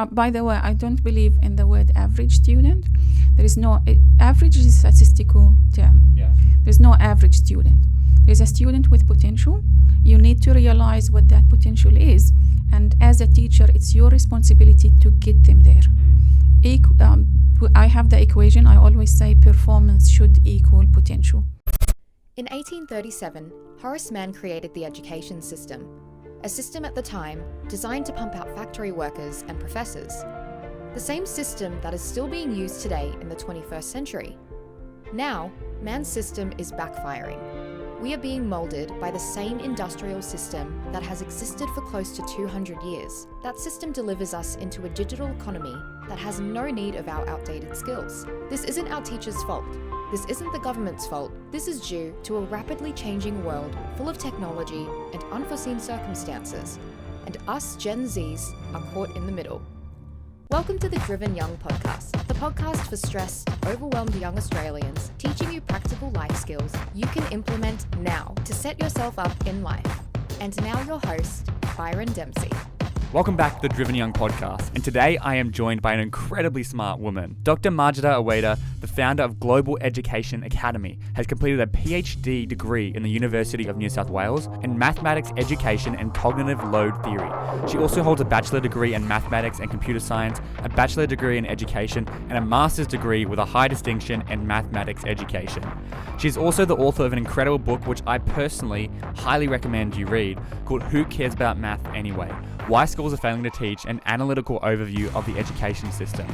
By the way, I don't believe in the word average student. There is no average is a statistical term. Yeah. There's no average student. There's a student with potential. You need to realize what that potential is, and as a teacher, it's your responsibility to get them there. I have the equation. I always say performance should equal potential. In 1837, Horace Mann created the education system, a system at the time designed to pump out factory workers and professors. The same system that is still being used today in the 21st century. Now, Mann's system is backfiring. We are being moulded by the same industrial system that has existed for close to 200 years. That system delivers us into a digital economy that has no need of our outdated skills. This isn't our teachers' fault. This isn't the government's fault. This is due to a rapidly changing world full of technology and unforeseen circumstances. And us Gen Zs are caught in the middle. Welcome to the Driven Young podcast, the podcast for stressed, overwhelmed young Australians, teaching you practical life skills you can implement now to set yourself up in life. And now your host, Byron Dempsey. Welcome back to the Driven Young podcast, and today I am joined by an incredibly smart woman. Dr. Majeda Awawdeh, the founder of Global Education Academy, has completed a PhD degree in the University of New South Wales in Mathematics Education and Cognitive Load Theory. She also holds a Bachelor Degree in Mathematics and Computer Science, a Bachelor Degree in Education, and a Master's Degree with a high distinction in Mathematics Education. She is also the author of an incredible book which I personally highly recommend you read, called Who Cares About Math Anyway? Why Schools Are Failing to Teach, an Analytical Overview of the Education System.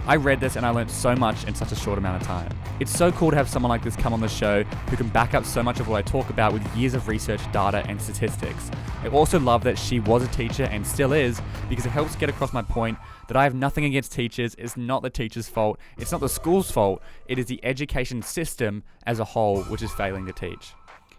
I read this and I learned so much in such a short amount of time. It's so cool to have someone like this come on the show who can back up so much of what I talk about with years of research, data, and statistics. I also love that she was a teacher and still is, because it helps get across my point that I have nothing against teachers. It's not the teacher's fault. It's not the school's fault. It is the education system as a whole which is failing to teach.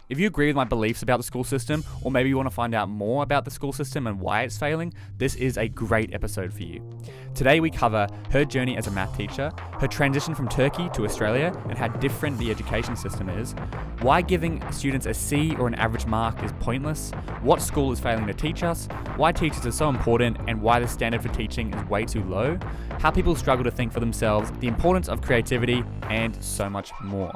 If you agree with my beliefs about the school system, or maybe you want to find out more about the school system and why it's failing, this is a great episode for you. Today we cover her journey as a math teacher, her transition from Turkey to Australia and how different the education system is, why giving students a C or an average mark is pointless, what school is failing to teach us, why teachers are so important and why the standard for teaching is way too low, how people struggle to think for themselves, the importance of creativity, and so much more.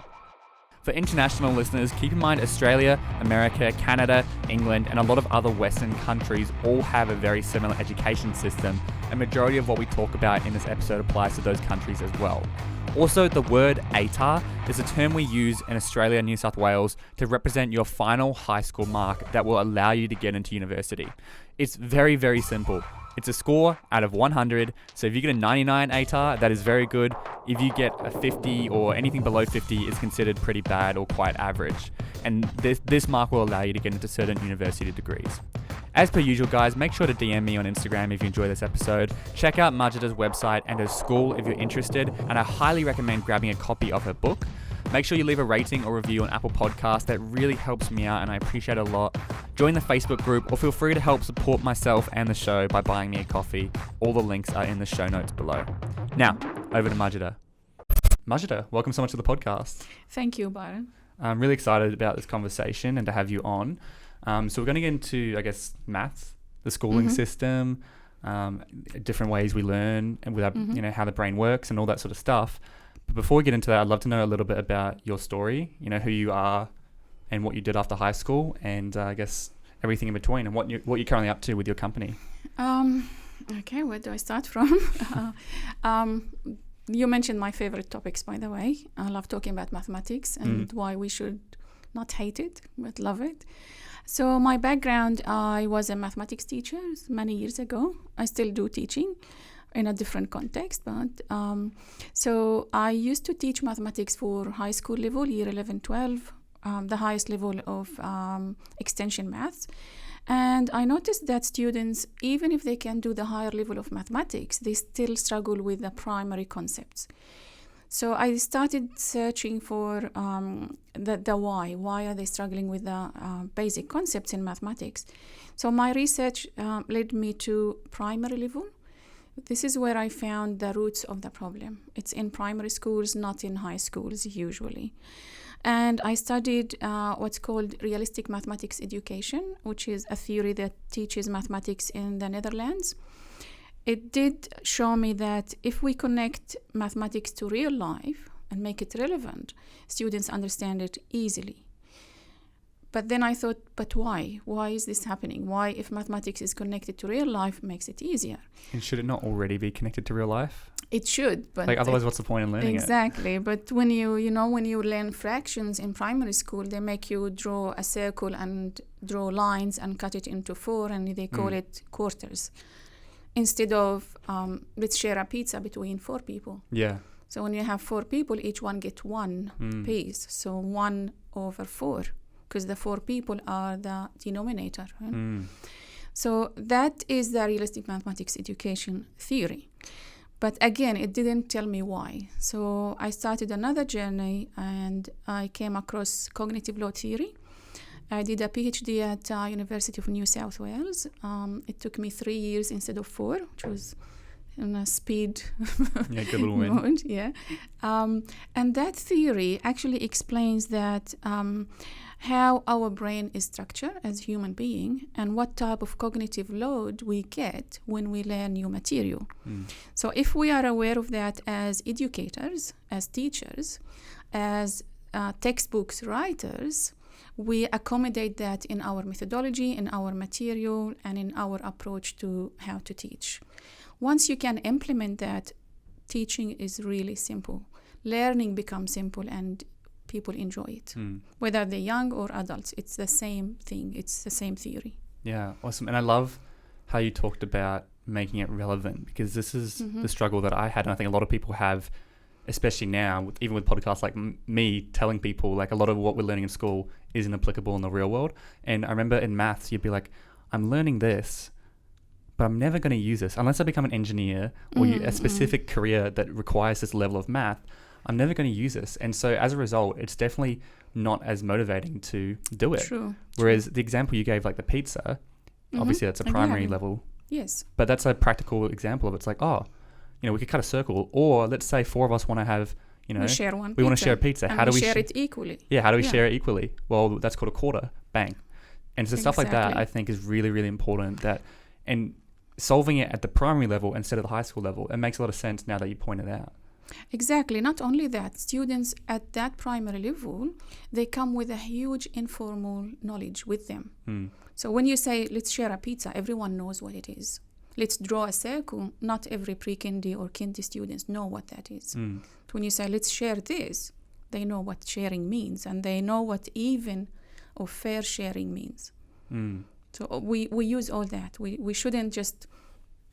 For international listeners, keep in mind Australia, America, Canada, England, and a lot of other Western countries all have a very similar education system. A majority of what we talk about in this episode applies to those countries as well. Also, the word ATAR is a term we use in Australia and New South Wales to represent your final high school mark that will allow you to get into university. It's very, very simple. It's a score out of 100, so if you get a 99 ATAR, that is very good. If you get a 50 or anything below 50, it's considered pretty bad or quite average. And this mark will allow you to get into certain university degrees. As per usual, guys, make sure to DM me on Instagram if you enjoy this episode. Check out Majeda's website and her school if you're interested, and I highly recommend grabbing a copy of her book. Make sure you leave a rating or review on Apple Podcasts. That really helps me out and I appreciate it a lot. Join the Facebook group or feel free to help support myself and the show by buying me a coffee. All the links are in the show notes below. Now, over to Majeda. Majeda, welcome so much to the podcast. Thank you, Byron. I'm really excited about this conversation and to have you on. So we're going to get into, I guess, maths, the schooling system, different ways we learn and with our, how the brain works and all that sort of stuff. But before we get into that, I'd love to know a little bit about your story, who you are and what you did after high school and I guess everything in between and what you're currently up to with your company. Okay, where do I start from? You mentioned my favorite topics, by the way. I love talking about mathematics and why we should not hate it, but love it. So my background, I was a mathematics teacher many years ago. I still do teaching in a different context, but so I used to teach mathematics for high school level, year 11, 12, the highest level of extension maths. And I noticed that students, even if they can do the higher level of mathematics, they still struggle with the primary concepts. So I started searching for the why. Why are they struggling with the basic concepts in mathematics? So my research led me to primary level. This is where I found the roots of the problem. It's in primary schools, not in high schools usually. And I studied what's called realistic mathematics education, which is a theory that teaches mathematics in the Netherlands. it did show me that if we connect mathematics to real life and make it relevant, students understand it easily. But then I thought, but why? Why is this happening? Why, if mathematics is connected to real life, makes it easier? And should it not already be connected to real life? It should, but like otherwise, what's the point in learning exactly. But when when you learn fractions in primary school, they make you draw a circle and draw lines and cut it into 4, and they call it quarters, instead of let's share a pizza between 4 people. Yeah. So when you have 4 people, each one get 1 piece. So 1/4, because the 4 people are the denominator. Right? So that is the realistic mathematics education theory. But again, it didn't tell me why. So I started another journey, and I came across cognitive load theory. I did a PhD at University of New South Wales. It took me 3 years instead of 4, which was in a speed good little win. mode. Yeah. And that theory actually explains that how our brain is structured as a human being and what type of cognitive load we get when we learn new material. So if we are aware of that as educators, as teachers, as textbooks writers, we accommodate that in our methodology, in our material, and in our approach to how to teach. Once you can implement that, teaching is really simple. Learning becomes simple and people enjoy it. Whether they're young or adults, it's the same thing. It's the same theory. Yeah, awesome. And I love how you talked about making it relevant, because this is the struggle that I had, and I think a lot of people have, especially now, even with podcasts like me telling people like a lot of what we're learning in school isn't applicable in the real world. And I remember in maths, you'd be like, I'm learning this, but I'm never going to use this unless I become an engineer or a specific career that requires this level of math. I'm never going to use this. And so as a result, it's definitely not as motivating to do it. True. Whereas the example you gave, like the pizza, obviously that's a primary level. Yes. But that's a practical example of it's like, we could cut a circle, or let's say 4 of us want to have, we share one we want to share a pizza. And how do we share it equally? Yeah, how do we share it equally? Well, that's called a quarter. Bang. And so stuff like that, I think, is really, really important. And solving it at the primary level instead of the high school level, it makes a lot of sense now that you point it out. Exactly. Not only that, students at that primary level, they come with a huge informal knowledge with them. So when you say, let's share a pizza, everyone knows what it is. Let's draw a circle, not every pre-kindy or kindy students know what that is. So when you say, let's share this, they know what sharing means, and they know what even or fair sharing means. So we use all that. We shouldn't just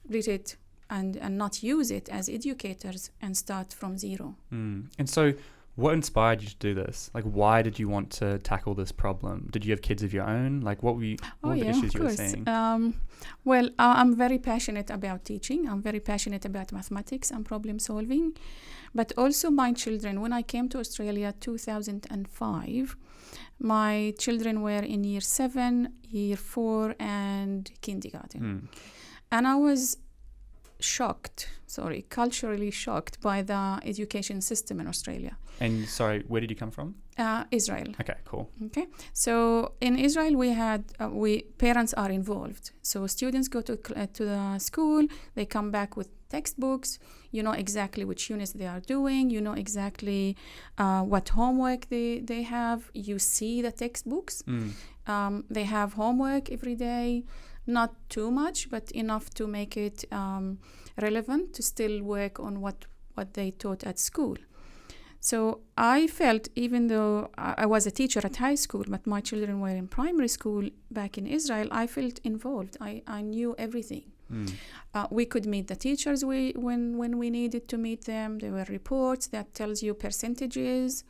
read it and not use it as educators and start from zero. And so what inspired you to do this? Like, why did you want to tackle this problem? Did you have kids of your own? Like, what were the issues you were seeing? Well, I'm very passionate about teaching. I'm very passionate about mathematics and problem solving. But also my children, when I came to Australia 2005, my children were in year 7, year 4, and kindergarten. And I was culturally shocked by the education system in Australia. And sorry, where did you come from? Israel. Okay, cool. Okay, so in Israel we had parents are involved. So students go to the school, they come back with textbooks. You know exactly which units they are doing. You know exactly what homework they have. You see the textbooks. They have homework every day. Not too much, but enough to make it relevant to still work on what they taught at school. So I felt, even though I was a teacher at high school, but my children were in primary school back in Israel, I felt involved. I knew everything. We could meet the teachers when we needed to meet them. There were reports that tells you percentages.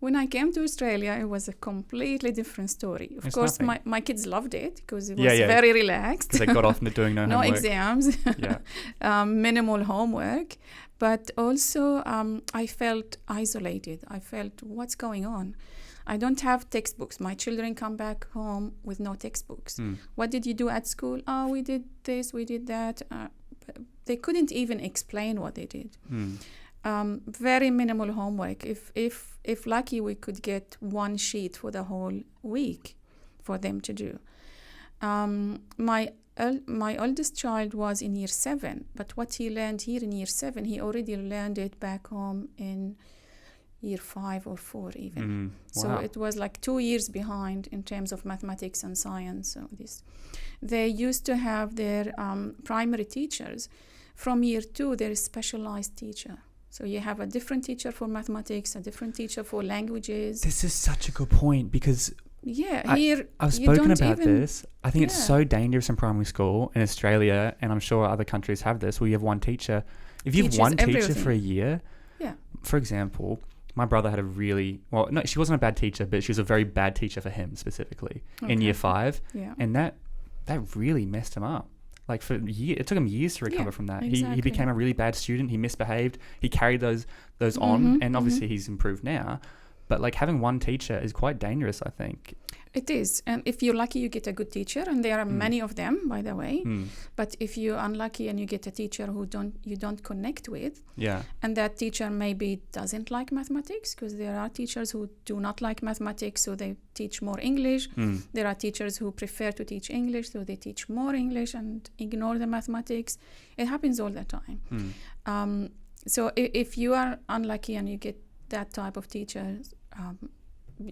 When I came to Australia, it was a completely different story. Of course, my kids loved it because it was very relaxed. Because they got off into doing no homework. No exams, minimal homework. But also, I felt isolated. I felt, what's going on? I don't have textbooks. My children come back home with no textbooks. What did you do at school? Oh, we did this, we did that. They couldn't even explain what they did. Very minimal homework. If lucky, we could get one sheet for the whole week for them to do. My my oldest child was in year 7, but what he learned here in year 7, he already learned it back home in year 5 or 4 even. So Wow. it was like 2 years behind in terms of mathematics and science. So they used to have their primary teachers. From year 2, there is specialized teacher. So you have a different teacher for mathematics, a different teacher for languages. This is such a good point because Here I've you spoken don't about even- this. I think it's so dangerous in primary school in Australia, and I'm sure other countries have this, where you have one teacher. If you have Teaches one teacher everything. for a year, Yeah. for example, my brother had a really, well, no, she wasn't a bad teacher, but she was a very bad teacher for him specifically in Okay. year 5. Yeah. And that really messed him up. Like for it took him years to recover from that. He exactly. became a really bad student. He misbehaved. He carried those on, and obviously he's improved now. But like having one teacher is quite dangerous, I think. It is. And if you're lucky, you get a good teacher, and there are many of them, by the way. But if you're unlucky and you get a teacher who you don't connect with, Yeah. and that teacher maybe doesn't like mathematics, because there are teachers who do not like mathematics, so they teach more English. There are teachers who prefer to teach English, so they teach more English and ignore the mathematics. It happens all the time. So if you are unlucky and you get that type of teacher,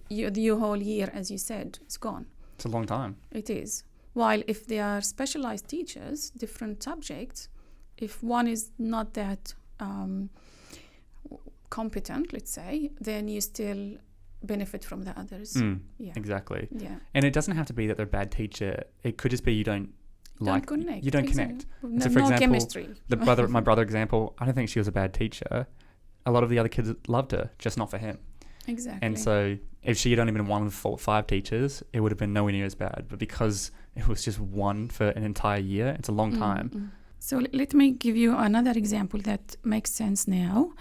your whole year, as you said, is gone. It's a long time. It is. While if they are specialized teachers, different subjects, if one is not that competent, let's say, then you still benefit from the others. Yeah. Exactly. Yeah. And it doesn't have to be that they're a bad teacher. It could just be you don't connect. You don't Exactly. connect. So No, for no example, chemistry. my brother example, I don't think she was a bad teacher. A lot of the other kids loved her, just not for him. Exactly. And so if she had only been one of 4 or 5 teachers, it would have been nowhere near as bad. But because it was just one for an entire year, it's a long time. So let me give you another example that makes sense now.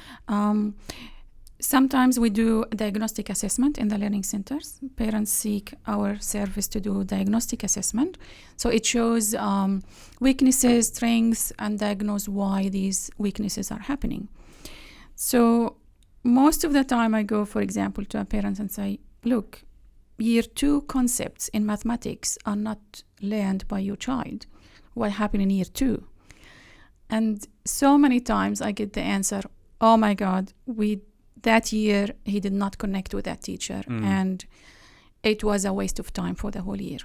Sometimes we do diagnostic assessment in the learning centers. Parents seek our service to do diagnostic assessment. So it shows weaknesses, strengths, and diagnose why these weaknesses are happening. So most of the time I go, for example, to a parent and say, look, year 2 concepts in mathematics are not learned by your child. What happened in year 2? And so many times I get the answer, oh my God, that year he did not connect with that teacher, and it was a waste of time for the whole year.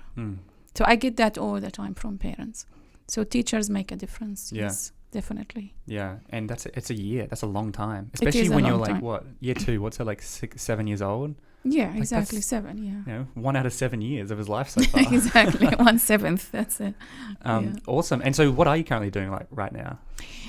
So I get that all the time from parents. So teachers make a difference. Yeah. Yes, definitely. Yeah, and it's a year. That's a long time, especially when you're like year 2. What's it, like 6, 7 years old? Yeah, Like exactly. that's- 7. Yeah. You know, 1 out of 7 years of his life so far. Exactly. 1/7. That's it. Yeah. Awesome. And so, what are you currently doing like right now?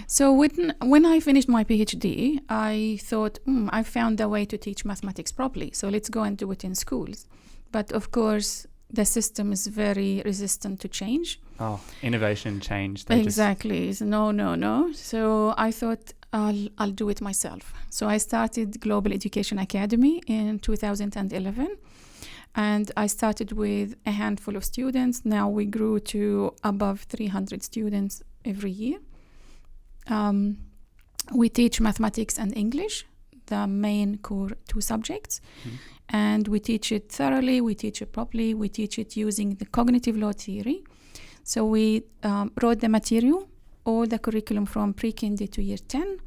So when I finished my PhD, I thought, I found a way to teach mathematics properly. So let's go and do it in schools. But of course, the system is very resistant to change. Oh, innovation, change. Exactly. So no. So I thought I'll do it myself. So I started Global Education Academy in 2011. And I started with a handful of students. Now we grew to above 300 students every year. We teach mathematics and English, the main core 2 subjects. And we teach it thoroughly, we teach it properly, we teach it using the cognitive load theory. So we wrote the material, all the curriculum from pre-kindy to year 10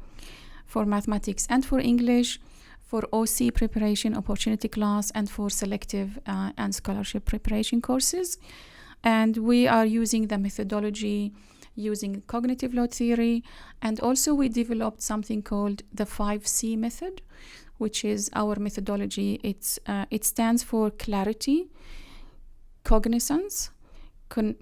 for mathematics and for English, for OC preparation, opportunity class, and for selective and scholarship preparation courses. And we are using the methodology using cognitive load theory. And also we developed something called the 5C method, which is our methodology. It stands for clarity, cognizance,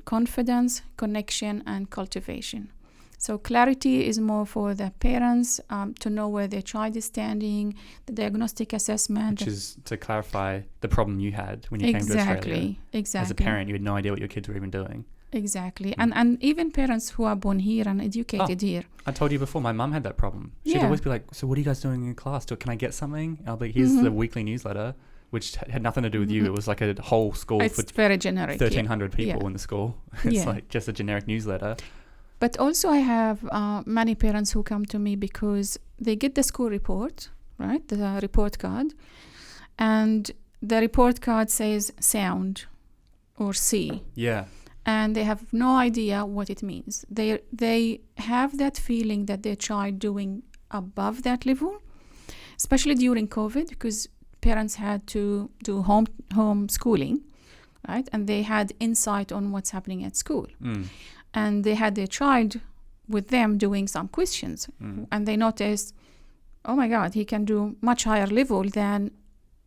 confidence, connection, and cultivation. So clarity is more for the parents to know where their child is standing, the diagnostic assessment. Which is to clarify the problem you had when you came to Australia. Exactly. As a parent, you had no idea what your kids were even doing. Exactly. And even parents who are born here and educated here. I told you before, my mum had that problem. She'd always be like, so what are you guys doing in class? Can I get something? And I'll be like, here's the weekly newsletter, which had nothing to do with you. It was like a whole school It's for very generic. 1,300 people in the school. It's Yeah. like just a generic newsletter. But also I have many parents who come to me because they get the school report, right? The report card. And the report card says sound or C. Yeah. and they have no idea what it means. They have that feeling that their child doing above that level, especially during COVID, because parents had to do home schooling, right? And they had insight on what's happening at school. And they had their child with them doing some questions. And they noticed, oh my God, he can do much higher level than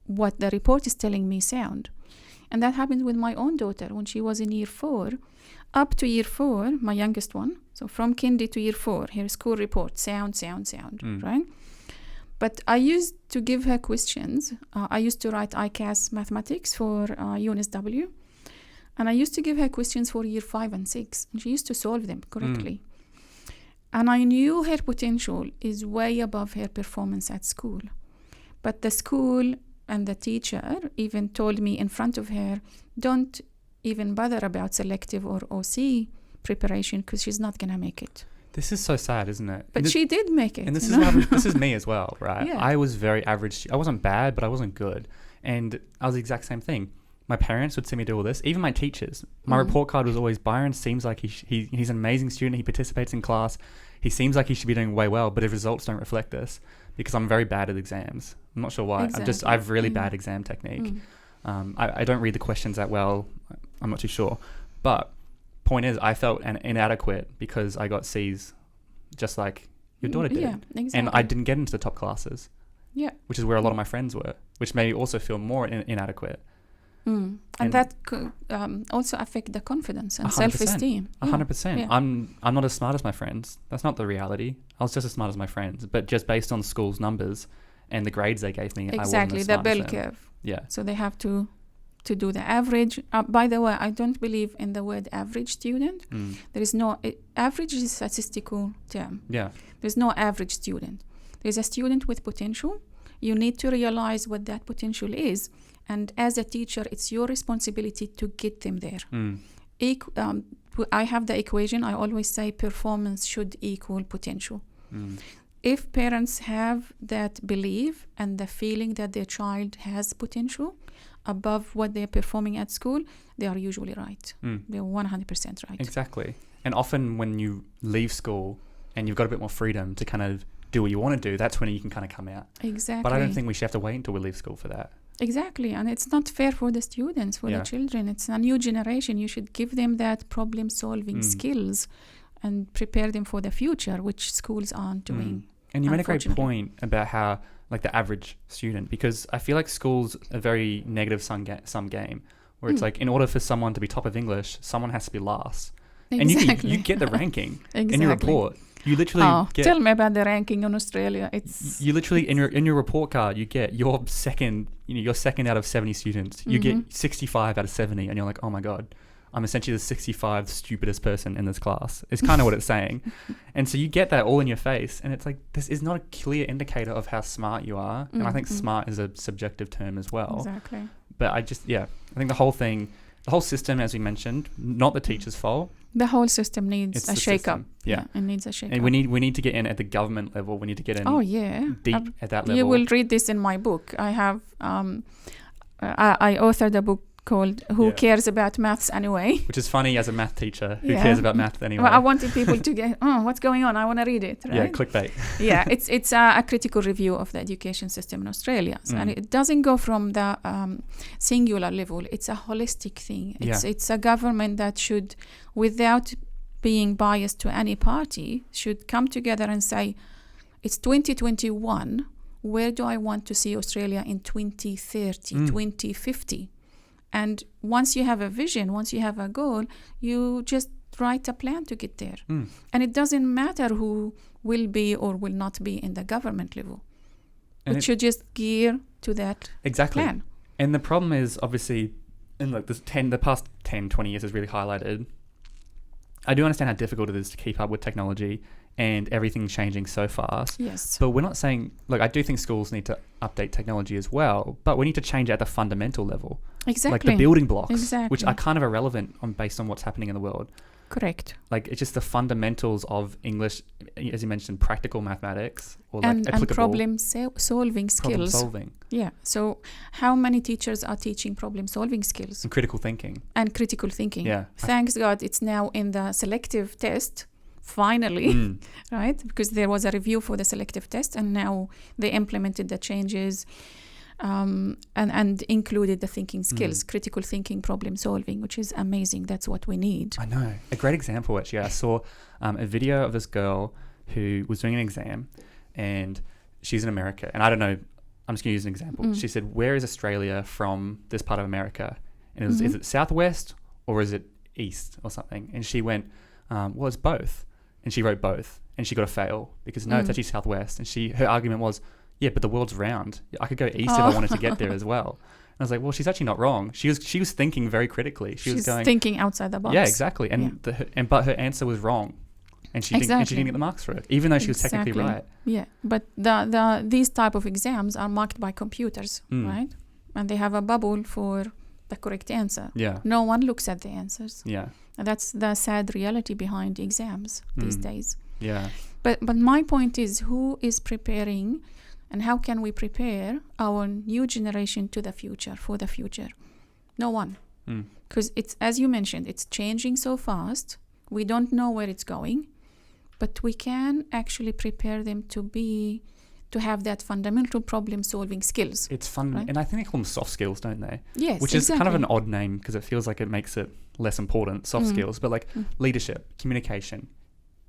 what the report is telling me sound. And that happened with my own daughter when she was in year 4. Up to year 4, my youngest one, so from kinder to year 4, her school report, sound, right? But I used to give her questions. I used to write ICAS mathematics for UNSW. And I used to give her questions for year 5 and 6. And she used to solve them correctly. And I knew her potential is way above her performance at school. But the school and the teacher even told me in front of her, don't even bother about selective or OC preparation because she's not going to make it. This is so sad, isn't it? But she did make it. And this is is me as well, right? Yeah. I was very average. I wasn't bad, but I wasn't good. And I was the exact same thing. My parents would see me do all this. Even my teachers. My report card was always, Byron seems like he's an amazing student. He participates in class. He seems like he should be doing way well, but his results don't reflect this because I'm very bad at exams. I'm not sure why. Exactly. I have really bad exam technique. I don't read the questions that well. I'm not too sure. But point is, I felt inadequate because I got C's just like your daughter did. Yeah, exactly. And I didn't get into the top classes. Yeah. Which is where a lot of my friends were, which made me also feel more inadequate. And that could also affect the confidence and self-esteem. 100%. Yeah. I'm not as smart as my friends. That's not the reality. I was just as smart as my friends, but just based on school's numbers and the grades they gave me, exactly, I wasn't as smart the as bell them. curve. Yeah. So they have to do the average. By the way, I don't believe in the word average student. There is no average is a statistical term. Yeah. There's no average student. There's a student with potential. You need to realize what that potential is. And as a teacher, it's your responsibility to get them there. I have the equation. I always say performance should equal potential. If parents have that belief and the feeling that their child has potential above what they're performing at school, they are usually right. They're 100% right. Exactly. And often when you leave school and you've got a bit more freedom to kind of do what you want to do, that's when you can kind of come out. Exactly. But I don't think we should have to wait until we leave school for that. Exactly. And it's not fair for the students, for the children. It's a new generation. You should give them that problem-solving skills and prepare them for the future, which schools aren't doing. And you made a great point about how, like, the average student, because I feel like school's a very negative sum game, where it's like, in order for someone to be top of English, someone has to be last. Exactly. And you get the ranking exactly. in your report. You literally get... Tell me about the ranking in Australia. It's you literally in your report card you get your second out of 70 students. You get 65 out of 70, and you're like, oh my god, I'm essentially the 65th stupidest person in this class. It's kind of what it's saying. And so you get that all in your face, and it's like, this is not a clear indicator of how smart you are. And I think smart is a subjective term as well. Exactly. But I think the whole system, as we mentioned, not the teacher's fault. The whole system needs a shake-up. Yeah, it needs a shake-up. And we need to get in at the government level. We need to get in deep at that level. You will read this in my book. I have I authored a book called Who Cares About Maths Anyway? Which is funny as a math teacher. Who cares about math anyway? Well, I wanted people to get, what's going on? I want to read it. Right? Yeah, clickbait. Yeah, it's a critical review of the education system in Australia. So, and it doesn't go from the singular level. It's a holistic thing. It's a government that should, without being biased to any party, should come together and say, it's 2021. Where do I want to see Australia in 2030, 2050? And once you have a vision, once you have a goal, you just write a plan to get there. And it doesn't matter who will be or will not be in the government level. It should just gear to that plan. And the problem is, obviously, in like the past 10, 20 years has really highlighted, I do understand how difficult it is to keep up with technology and everything changing so fast. Yes. But we're not saying, like, I do think schools need to update technology as well, but we need to change it at the fundamental level. Exactly. Like the building blocks, exactly. which are kind of irrelevant based on what's happening in the world. Correct. Like, it's just the fundamentals of English, as you mentioned, practical mathematics or like And applicable solving skills. problem solving Yeah. So how many teachers are teaching problem solving skills? and critical thinking. And critical thinking. Yeah. Thanks God it's now in the selective test, finally, right? Because there was a review for the selective test and now they implemented the changes and included the thinking skills, critical thinking, problem solving, which is amazing. That's what we need. I know. A great example, actually. I saw a video of this girl who was doing an exam and she's in America. And I don't know, I'm just going to use an example. She said, where is Australia from this part of America? And it was, is it southwest or is it east or something? And she went, well, it's both. And she wrote both. And she got a fail because no, it's actually southwest. And her argument was, yeah, but the world's round. I could go east if I wanted to get there as well. And I was like, well, she's actually not wrong. She was thinking very critically. She's going, thinking outside the box. Yeah, exactly. And but her answer was wrong. And she didn't get the marks for it, even though she was technically right. Yeah, but these type of exams are marked by computers, right? And they have a bubble for the correct answer. Yeah. No one looks at the answers. Yeah. And that's the sad reality behind exams these days. Yeah. But my point is, who is preparing and how can we prepare our new generation to the future, for the future? No one. Because it's, as you mentioned, it's changing so fast. We don't know where it's going. But we can actually prepare them to have that fundamental problem-solving skills. It's fun. Right? And I think they call them soft skills, don't they? Yes, which is kind of an odd name because it feels like it makes it less important, soft skills. But like leadership, communication,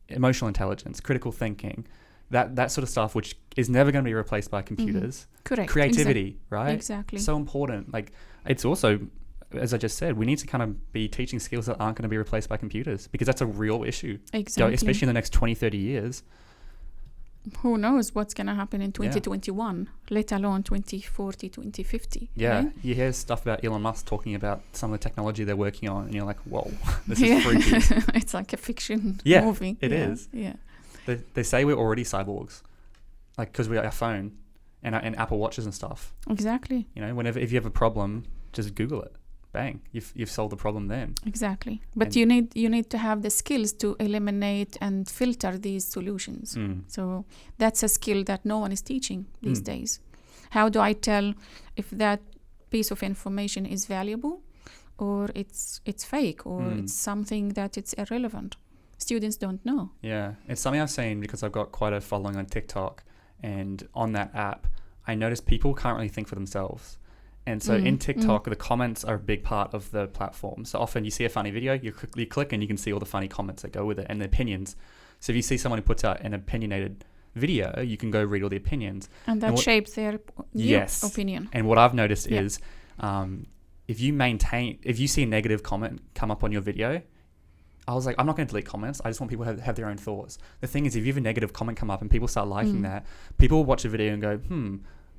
emotional intelligence, critical thinking, that sort of stuff, which is never going to be replaced by computers. Correct. Creativity, right? Exactly. So important. Like, it's also, as I just said, we need to kind of be teaching skills that aren't going to be replaced by computers because that's a real issue. Exactly. Especially in the next 20, 30 years. Who knows what's going to happen in 2021, let alone 2040, 2050. Yeah. Right? You hear stuff about Elon Musk talking about some of the technology they're working on and you're like, whoa, this is freaky. It's like a fiction movie. It is. Yeah. They say we're already cyborgs, like, because we got our phone and Apple Watches and stuff. Exactly. You know, if you have a problem, just Google it. Bang, you've solved the problem then. Exactly. But you need to have the skills to eliminate and filter these solutions. So that's a skill that no one is teaching these days. How do I tell if that piece of information is valuable or it's fake or it's something that it's irrelevant? Students don't know. Yeah, it's something I've seen because I've got quite a following on TikTok, and on that app, I notice people can't really think for themselves. And so in TikTok, the comments are a big part of the platform. So often you see a funny video, you click and you can see all the funny comments that go with it and the opinions. So if you see someone who puts out an opinionated video, you can go read all the opinions. And that shapes their opinion. And what I've noticed is if you see a negative comment come up on your video, I was like, I'm not going to delete comments. I just want people to have their own thoughts. The thing is, if you have a negative comment come up and people start liking that, people will watch a video and go,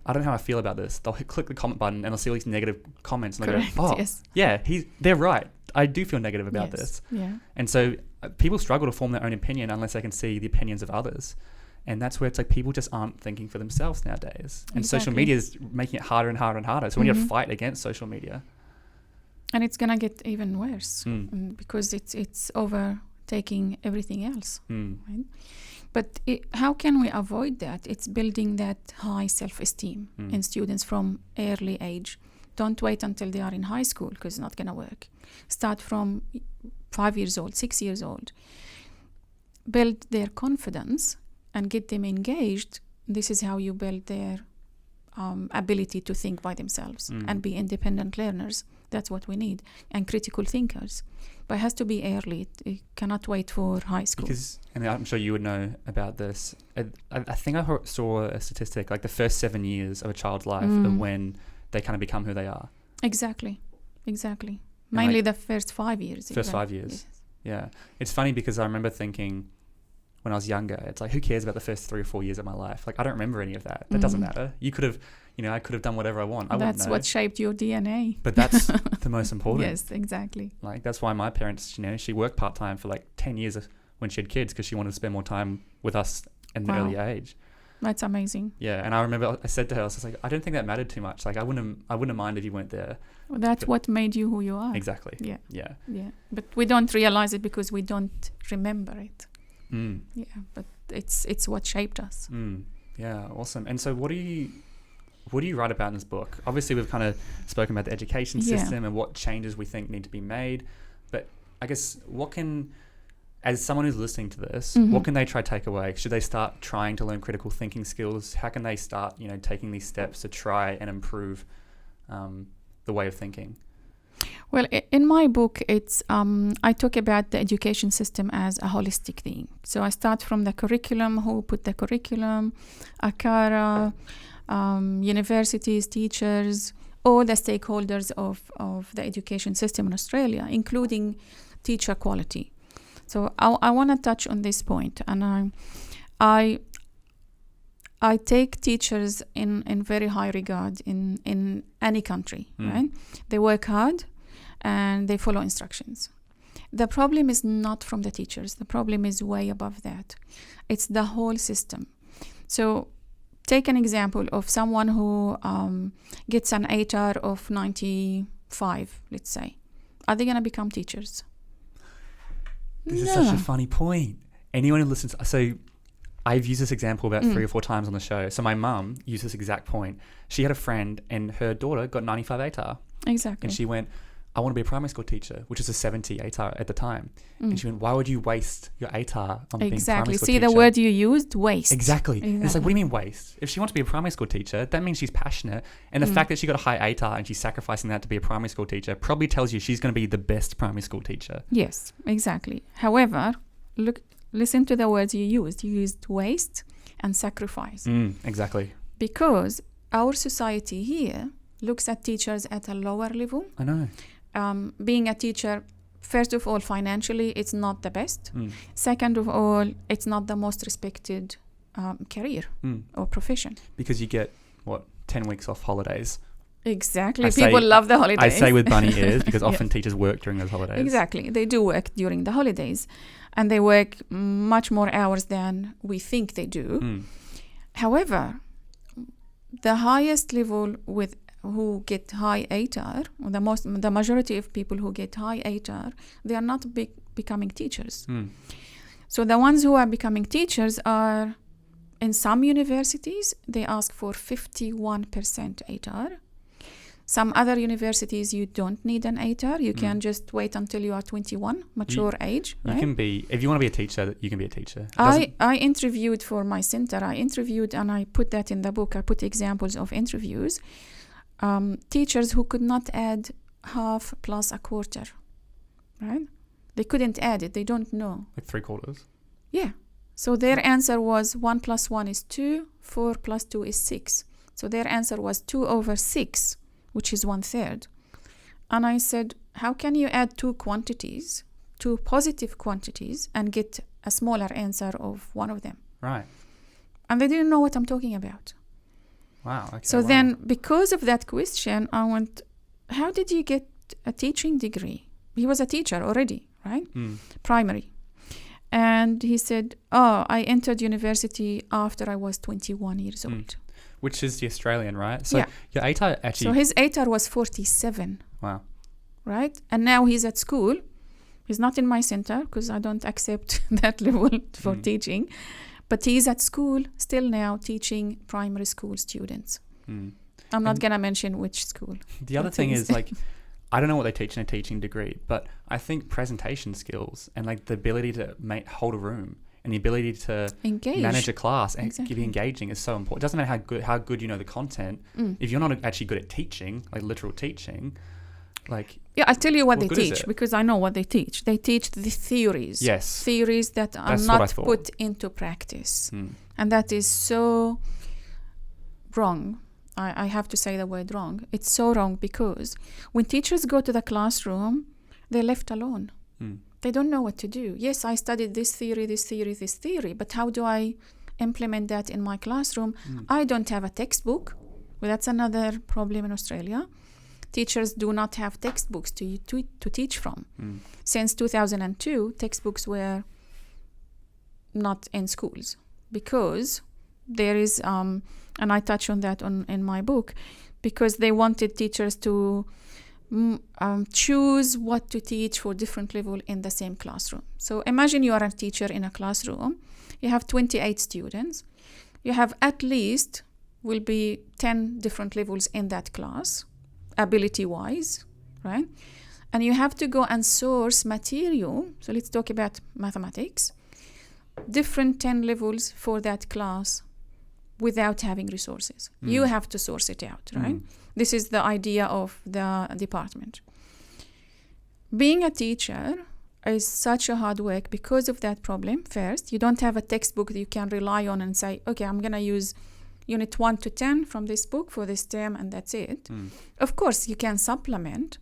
I don't know how I feel about this. They'll click the comment button and they'll see all these negative comments and they'll go, they're right. I do feel negative about this. Yeah. And so people struggle to form their own opinion unless they can see the opinions of others. And that's where it's like people just aren't thinking for themselves nowadays. And social media is making it harder and harder and harder. So we need to fight against social media. And it's going to get even worse because it's overtaking everything else. Right? But how can we avoid that? It's building that high self-esteem in students from early age. Don't wait until they are in high school because it's not going to work. Start from 5 years old, 6 years old. Build their confidence and get them engaged. This is how you build their ability to think by themselves and be independent learners. That's what we need. And critical thinkers. But it has to be early. It cannot wait for high school. Because, and I'm sure you would know about this, I think I saw a statistic, like the first 7 years of a child's life are when they kind of become who they are. Exactly. Mainly the first 5 years. First 5 years. Yes. Yeah. It's funny because I remember thinking when I was younger, it's like, who cares about the first 3 or 4 years of my life? Like, I don't remember any of that. That doesn't matter. You could have, I could have done whatever I want. That's what shaped your DNA. But that's the most important. Yes, exactly. Like, that's why my parents, she worked part-time for like 10 years when she had kids because she wanted to spend more time with us at an early age. That's amazing. Yeah, and I remember I said to her, I was like, I don't think that mattered too much. Like, I wouldn't mind if you weren't there. Well, that's what made you who you are. Exactly. Yeah. Yeah. Yeah. But we don't realize it because we don't remember it. Yeah. But it's what shaped us. Yeah. Awesome. And so what do you write about in this book? Obviously, we've kind of spoken about the education system and what changes we think need to be made. But I guess as someone who's listening to this, what can they try to take away? Should they start trying to learn critical thinking skills? How can they start, taking these steps to try and improve the way of thinking? Well, in my book, it's I talk about the education system as a holistic thing. So I start from the curriculum, who put the curriculum, ACARA, universities, teachers, all the stakeholders of the education system in Australia, including teacher quality. So I want to touch on this point, and I take teachers in very high regard in any country, right? They work hard and they follow instructions. The problem is not from the teachers. The problem is way above that. It's the whole system. So take an example of someone who gets an ATAR of 95, let's say. Are they going to become teachers? This is such a funny point. Anyone who listens, so I've used this example about 3 or 4 times on the show. So my mum used this exact point. She had a friend and her daughter got 95 ATAR. Exactly. And she went, I want to be a primary school teacher, which is a 70 ATAR at the time. And she went, why would you waste your ATAR on being a primary school teacher? See the word you used, waste. Exactly. And it's like, what do you mean waste? If she wants to be a primary school teacher, that means she's passionate. And the fact that she got a high ATAR and she's sacrificing that to be a primary school teacher probably tells you she's going to be the best primary school teacher. Yes, exactly. However, listen to the words you used. You used waste and sacrifice. Exactly. Because our society here looks at teachers at a lower level. I know. Being a teacher, first of all, financially, it's not the best. Second of all, it's not the most respected career or profession. Because you get, 10 weeks off holidays. Exactly. People love the holidays. I say with bunny ears because often teachers work during those holidays. Exactly. They do work during the holidays. And they work much more hours than we think they do. However, the highest level who get high ATAR, the majority of people who get high ATAR, they are not becoming teachers. So the ones who are becoming teachers are, in some universities, they ask for 51% ATAR. Some other universities, you don't need an ATAR. You can just wait until you are 21, mature age. You can be, if you want to be a teacher, you can be a teacher. I interviewed for my center. And I put that in the book. I put examples of interviews. Teachers who could not add half plus a quarter, right? They couldn't add it. They don't know. Like 3/4? Yeah. So their answer was 1 + 1 is 2, 4 + 2 is 6. So their answer was 2/6, which is 1/3. And I said, how can you add two positive quantities, and get a smaller answer of one of them? Right. And they didn't know what I'm talking about. Wow. Okay, so then, because of that question, I went, how did you get a teaching degree? He was a teacher already, right? Primary. And he said, I entered university after I was 21 years old. Which is the Australian, right? So your ATAR actually... So his ATAR was 47. Wow. Right? And now he's at school. He's not in my center because I don't accept that level for teaching. But he's at school still now teaching primary school students. I'm not going to mention which school. The other thing is, like, I don't know what they teach in a teaching degree, but I think presentation skills and like the ability to hold a room and the ability to manage a class and be engaging is so important. It doesn't matter how good you know the content. If you're not actually good at teaching, like literal teaching, like... Yeah, I'll tell you what they teach, because I know what they teach. They teach the theories. Yes. Theories that are not put into practice. And that is so wrong. I have to say the word wrong. It's so wrong because when teachers go to the classroom, they're left alone. They don't know what to do. Yes, I studied this theory, but how do I implement that in my classroom? I don't have a textbook. Well, that's another problem in Australia. Teachers do not have textbooks to teach from. Since 2002, textbooks were not in schools because there is, and I touch on that in my book, because they wanted teachers to choose what to teach for different level in the same classroom. So imagine you are a teacher in a classroom. You have 28 students. You have at least will be 10 different levels in that class, ability-wise, right? And you have to go and source material. So let's talk about mathematics. Different 10 levels for that class without having resources. You have to source it out, right? This is the idea of the department. Being a teacher is such a hard work because of that problem. First, you don't have a textbook that you can rely on and say, okay, I'm going to use unit 1 to 10 from this book for this term, and that's it. Of course, you can supplement,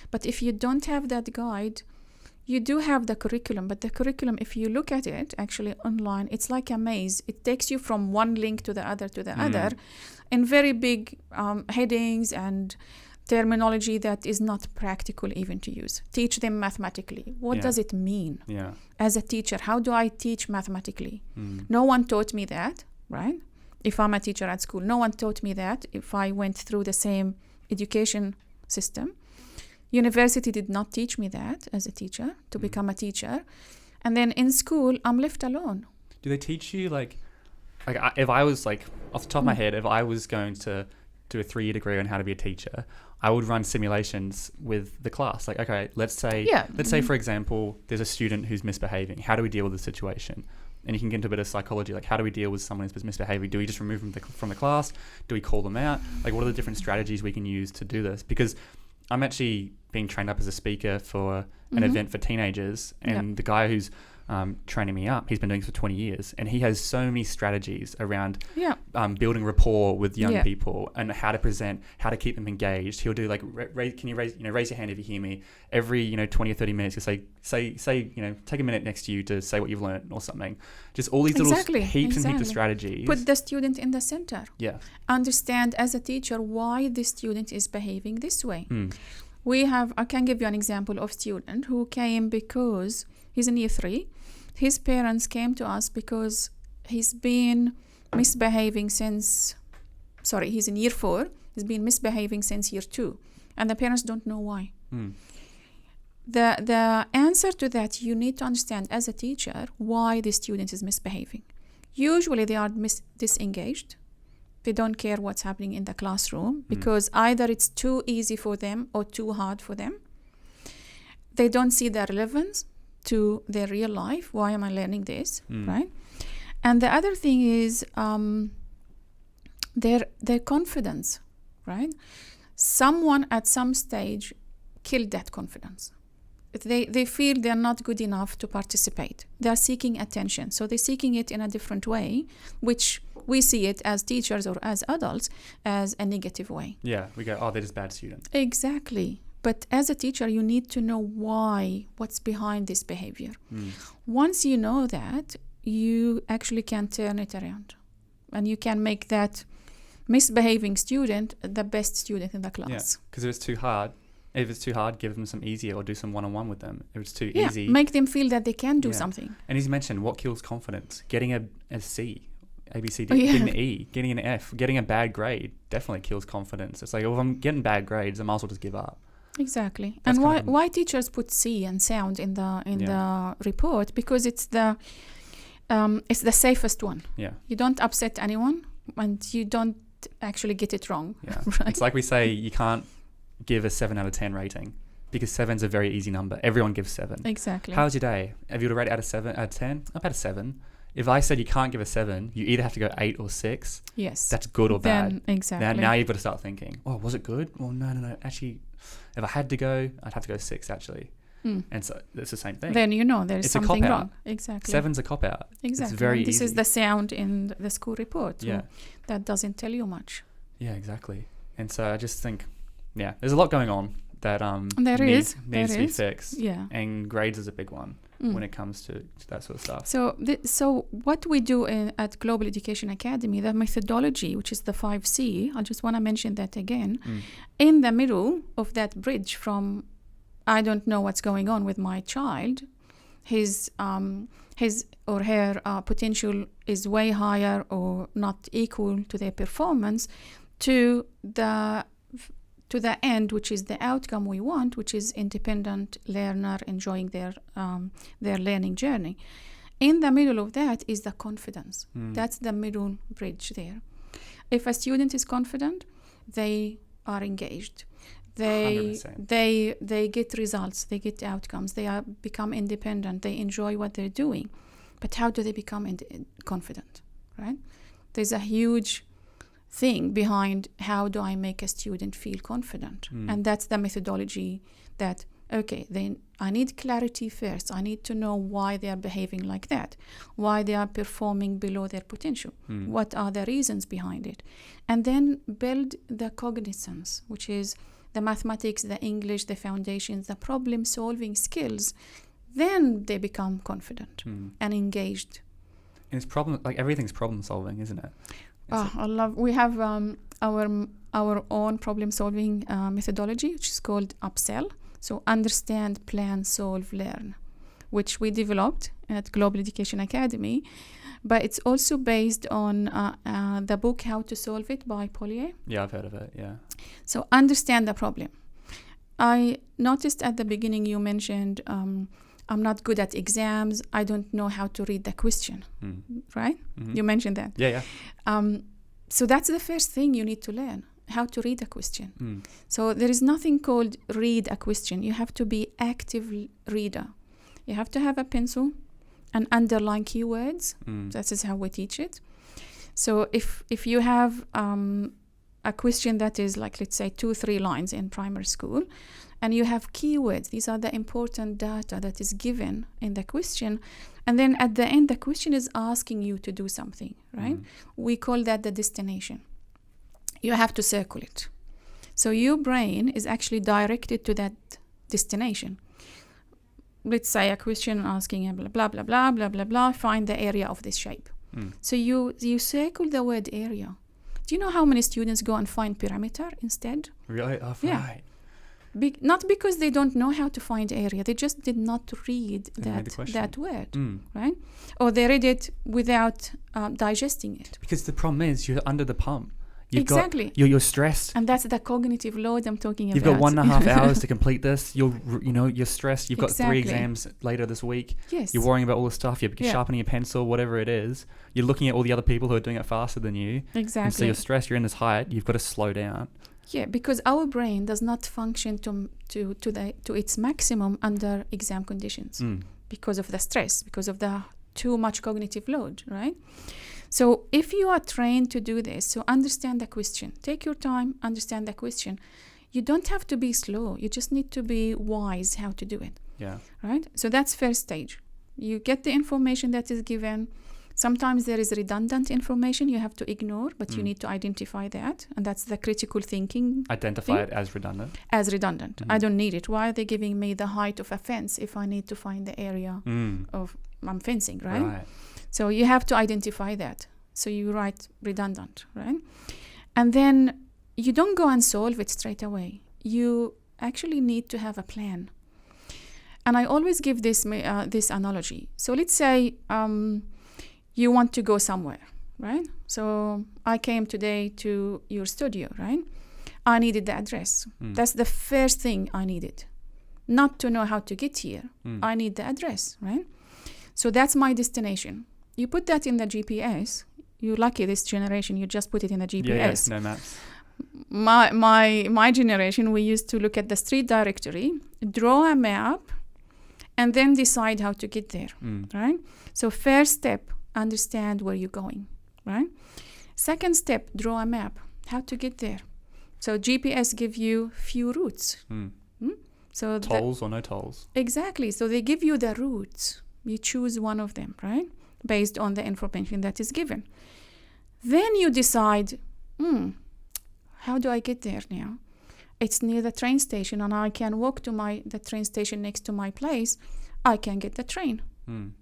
but if you don't have that guide, you do have the curriculum, but the curriculum, if you look at it actually online, it's like a maze. It takes you from one link to the other in very big headings and terminology that is not practical even to use. Teach them mathematically. What does it mean? As a teacher, how do I teach mathematically? No one taught me that, right? If I'm a teacher at school, no one taught me that if I went through the same education system. University did not teach me that as a teacher, to become a teacher. And then in school, I'm left alone. Do they teach you, if I was, off the top of my head, if I was going to do a 3-year degree on how to be a teacher, I would run simulations with the class. Let's say, for example, there's a student who's misbehaving. How do we deal with the situation? And you can get into a bit of psychology, how do we deal with someone who's misbehaving? Do we just remove them from the class? Do we call them out? What are the different strategies we can use to do this? Because I'm actually being trained up as a speaker for an event for teenagers, and the guy who's training me up, he's been doing this for 20 years, and he has so many strategies around building rapport with young people and how to present, how to keep them engaged. He'll do can you raise your hand if you hear me? Every 20 or 30 minutes, he'll say take a minute next to you to say what you've learned or something. Just all these little heaps and heaps of strategies. Put the student in the center. Understand as a teacher why the student is behaving this way. I can give you an example of student who came because he's in year 3. His parents came to us because he's been misbehaving since, he's in year 4. He's been misbehaving since year 2. And the parents don't know why. The answer to that, you need to understand as a teacher why the student is misbehaving. Usually they are disengaged. They don't care what's happening in the classroom because either it's too easy for them or too hard for them. They don't see the relevance to their real life. Why am I learning this, right? And the other thing is their confidence, right? Someone at some stage killed that confidence. They feel they're not good enough to participate. They're seeking attention. So they're seeking it in a different way, which we see it as teachers or as adults as a negative way. Yeah, we go, they're just bad students. Exactly. But as a teacher, you need to know what's behind this behavior. Once you know that, you actually can turn it around. And you can make that misbehaving student the best student in the class. Yeah, because if it's too hard, give them some easier or do some one-on-one with them. If it's too easy, make them feel that they can do something. And he's mentioned what kills confidence. Getting a C, A, B, C, D, getting an E, getting an F, getting a bad grade definitely kills confidence. It's if I'm getting bad grades, I might as well just give up. Exactly. That's and why teachers put C and sound in the report? Because it's the safest one. Yeah. You don't upset anyone and you don't actually get it wrong. Yeah. Right? It's like we say you can't give a 7 out of 10 rating because 7's a very easy number. Everyone gives 7. Exactly. How's your day? Have you rate out of 7 out of 10? About a 7. If I said you can't give a 7, you either have to go 8 or 6. Yes. That's good or bad. Exactly. Now you've got to start thinking, was it good? Well, no. Actually, if I had to go, I'd have to go 6 actually. And so it's the same thing. Then there's something wrong. Exactly. 7's a cop-out. Exactly. It's very easy. This is the sound in the school report. Yeah. That doesn't tell you much. Yeah, exactly. And so I just think, there's a lot going on that needs to be fixed. Yeah. And grades is a big one when it comes to that sort of stuff. So what we do at Global Education Academy, the methodology, which is the 5C, I just want to mention that again, in the middle of that bridge from I don't know what's going on with my child, his or her potential is way higher or not equal to their performance, to the end, which is the outcome we want, which is independent learner enjoying their learning journey. In the middle of that is the confidence. That's the middle bridge there. If a student is confident, they are engaged. They get results, they get outcomes, they become independent, they enjoy what they're doing. But how do they become confident, right? There's a huge thing behind how do I make a student feel confident. And that's the methodology that, okay, then I need clarity first. I need to know why they are behaving like that, why they are performing below their potential. What are the reasons behind it? And then build the cognizance, which is the mathematics, the English, the foundations, the problem-solving skills. Then they become confident and engaged. And it's everything's problem-solving, isn't it? We have our own problem-solving methodology, which is called UPSEL. So understand, plan, solve, learn, which we developed at Global Education Academy. But it's also based on the book How to Solve It by Pollier. Yeah, I've heard of it, yeah. So understand the problem. I noticed at the beginning you mentioned, I'm not good at exams. I don't know how to read the question, right? You mentioned that. Yeah. So that's the first thing you need to learn, how to read a question. So there is nothing called read a question. You have to be active reader. You have to have a pencil and underline keywords. That is how we teach it. So if you have a question that is like, let's say 2-3 lines in primary school, and you have keywords, these are the important data that is given in the question, and then at the end the question is asking you to do something, right? We call that the destination. You have to circle it. So your brain is actually directed to that destination. Let's say a question asking blah blah blah blah blah blah blah, find the area of this shape. So you circle the word area. Do you know how many students go and find perimeter instead? Really? Oh, yeah. Right. Not because they don't know how to find area, they just did not read that word, right? Or they read it without digesting it. Because the problem is you're under the pump. You're stressed. And that's the cognitive load I'm talking about. You've got 1.5 hours to complete this. You're stressed. You've got 3 exams later this week. Yes. You're worrying about all this stuff. You're sharpening your pencil, whatever it is. You're looking at all the other people who are doing it faster than you. Exactly. And so you're stressed. You're in this height. You've got to slow down. Yeah, because our brain does not function to its maximum under exam conditions because of the stress, because of the too much cognitive load, right? So if you are trained to do this, so understand the question. Take your time, understand the question. You don't have to be slow. You just need to be wise how to do it. Yeah. Right? So that's first stage. You get the information that is given. Sometimes there is redundant information you have to ignore, but you need to identify that. And that's the critical thinking. Identify it as redundant? As redundant. I don't need it. Why are they giving me the height of a fence if I need to find the area of I'm fencing, right? So you have to identify that. So you write redundant, right? And then you don't go and solve it straight away. You actually need to have a plan. And I always give this analogy. So let's say you want to go somewhere, right? So I came today to your studio, right? I needed the address. That's the first thing I needed. Not to know how to get here. I need the address, right? So that's my destination. You put that in the GPS. You're lucky this generation, you just put it in the GPS. Yeah, no maps. My generation, we used to look at the street directory, draw a map, and then decide how to get there, right? So first step, understand where you're going, right? Second step, draw a map, how to get there. So GPS give you few routes. So tolls or no tolls? Exactly. So they give you the routes. You choose one of them, right? Based on the information that is given. Then you decide, how do I get there now? It's near the train station and I can walk to the train station next to my place. I can get the train.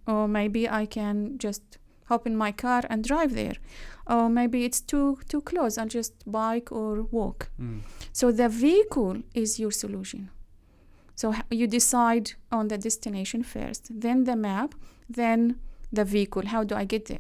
Or maybe I can just hop in my car and drive there. Or maybe it's too close. I'll just bike or walk. So the vehicle is your solution. So you decide on the destination first, then the map, then the vehicle. How do I get there?